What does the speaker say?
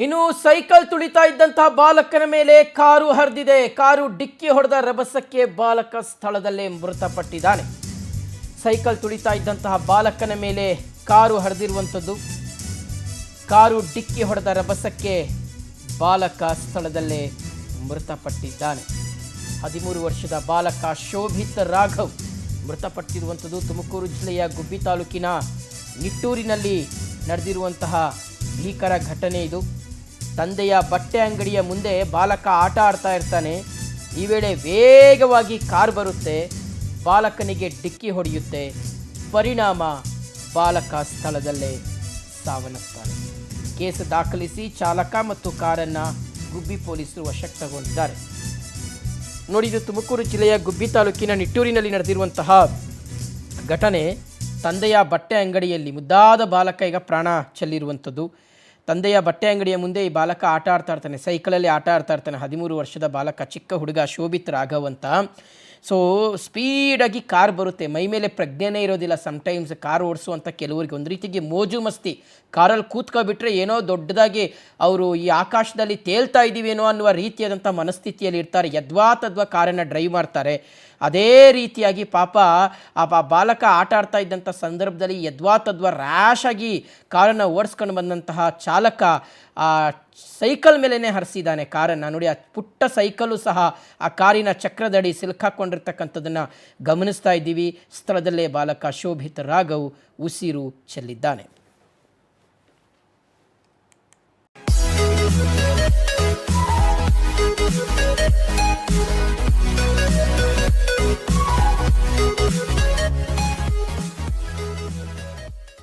ಇನ್ನು ಸೈಕಲ್ ತುಳಿತಾ ಇದ್ದಂತಹ ಬಾಲಕನ ಮೇಲೆ ಕಾರು ಹರಿದಿದೆ. ಕಾರು ಡಿಕ್ಕಿ ಹೊಡೆದ ರಭಸಕ್ಕೆ ಬಾಲಕ ಸ್ಥಳದಲ್ಲೇ ಮೃತಪಟ್ಟಿದ್ದಾನೆ. ಸೈಕಲ್ ತುಳಿತಾ ಇದ್ದಂತಹ ಬಾಲಕನ ಮೇಲೆ ಕಾರು ಹರಿದಿರುವಂಥದ್ದು. ಕಾರು ಡಿಕ್ಕಿ ಹೊಡೆದ ರಭಸಕ್ಕೆ ಬಾಲಕ ಸ್ಥಳದಲ್ಲೇ ಮೃತಪಟ್ಟಿದ್ದಾನೆ. 13 ವರ್ಷದ ಬಾಲಕ ಶೋಭಿತ್ ರಾಘವ್ ಮೃತಪಟ್ಟಿರುವಂಥದ್ದು. ತುಮಕೂರು ಜಿಲ್ಲೆಯ ಗುಬ್ಬಿ ತಾಲೂಕಿನ ನಿಟ್ಟೂರಿನಲ್ಲಿ ನಡೆದಿರುವಂತಹ ಭೀಕರ ಘಟನೆ ಇದು. ತಂದೆಯ ಬಟ್ಟೆ ಅಂಗಡಿಯ ಮುಂದೆ ಬಾಲಕ ಆಟ ಆಡ್ತಾ ಇರ್ತಾನೆ. ಈ ವೇಳೆ ವೇಗವಾಗಿ ಕಾರ್ ಬರುತ್ತೆ, ಬಾಲಕನಿಗೆ ಡಿಕ್ಕಿ ಹೊಡೆಯುತ್ತೆ. ಪರಿಣಾಮ ಬಾಲಕ ಸ್ಥಳದಲ್ಲೇ ಸಾವನ್ನಪ್ಪಾನೆ. ಕೇಸ್ ದಾಖಲಿಸಿ ಚಾಲಕ ಮತ್ತು ಕಾರನ್ನು ಗುಬ್ಬಿ ಪೊಲೀಸರು ವಶಕ್ಕೆ ತಗೊಂಡಿದ್ದಾರೆ. ನೋಡಿ, ಇದು ತುಮಕೂರು ಜಿಲ್ಲೆಯ ಗುಬ್ಬಿ ತಾಲೂಕಿನ ನಿಟ್ಟೂರಿನಲ್ಲಿ ನಡೆದಿರುವಂತಹ ಘಟನೆ. ತಂದೆಯ ಬಟ್ಟೆ ಅಂಗಡಿಯಲ್ಲಿ ಮುದ್ದಾದ ಬಾಲಕ ಈಗ ಪ್ರಾಣ ಚೆಲ್ಲಿರುವಂಥದ್ದು. ತಂದೆಯ ಬಟ್ಟೆ ಅಂಗಡಿಯ ಮುಂದೆ ಈ ಬಾಲಕ ಆಟ ಆಡ್ತಾ ಇರ್ತಾನೆ, ಸೈಕಲಲ್ಲಿ ಆಟ ಆಡ್ತಾ ಇರ್ತಾನೆ. 13 ವರ್ಷದ ಬಾಲಕ, ಚಿಕ್ಕ ಹುಡುಗ ಶೋಭಿತ್ ರಾಘವ್ ಅಂತ. ಸೊ ಸ್ಪೀಡಾಗಿ ಕಾರ್ ಬರುತ್ತೆ, ಮೈ ಮೇಲೆ ಪ್ರಜ್ಞೆನೇ ಇರೋದಿಲ್ಲ. ಸಮ್ಟೈಮ್ಸ್ ಕಾರ್ ಓಡಿಸುವಂಥ ಕೆಲವರಿಗೆ ಒಂದು ರೀತಿಗೆ ಮೋಜು ಮಸ್ತಿ. ಕಾರಲ್ಲಿ ಕೂತ್ಕೊಬಿಟ್ರೆ ಏನೋ ದೊಡ್ಡದಾಗಿ ಅವರು ಈ ಆಕಾಶದಲ್ಲಿ ತೇಲ್ತಾ ಇದ್ದೀವೇನೋ ಅನ್ನುವ ರೀತಿಯಾದಂಥ ಮನಸ್ಥಿತಿಯಲ್ಲಿ ಇರ್ತಾರೆ. ಯದ್ವಾ ತದ್ವಾ ಕಾರನ್ನು ಡ್ರೈವ್ ಮಾಡ್ತಾರೆ. ಅದೇ ರೀತಿಯಾಗಿ ಪಾಪ ಆ ಬಾಲಕ ಆಟ ಆಡ್ತಾ ಇದ್ದಂಥ ಸಂದರ್ಭದಲ್ಲಿ ಯದ್ವಾ ತದ್ವಾ ರ್ಯಾಶಾಗಿ ಕಾರನ್ನು ಓಡಿಸ್ಕೊಂಡು ಬಂದಂತಹ ಚಾಲಕ ಆ ಸೈಕಲ್ ಮೇಲೇ ಹರಿಸಿದ್ದಾನೆ ಕಾರನ್ನು. ನೋಡಿ, ಆ ಪುಟ್ಟ ಸೈಕಲ್ಲು ಸಹ ಆ ಕಾರಿನ ಚಕ್ರದಡಿ ಸಿಲುಕಾಕೊಂಡಿರ್ತಕ್ಕಂಥದ್ದನ್ನು ಗಮನಿಸ್ತಾ ಇದ್ದೀವಿ. ಸ್ಥಳದಲ್ಲೇ ಬಾಲಕ ಶೋಭಿತ್ ರಾಘವ್ ಉಸಿರು ಚೆಲ್ಲಿದ್ದಾನೆ.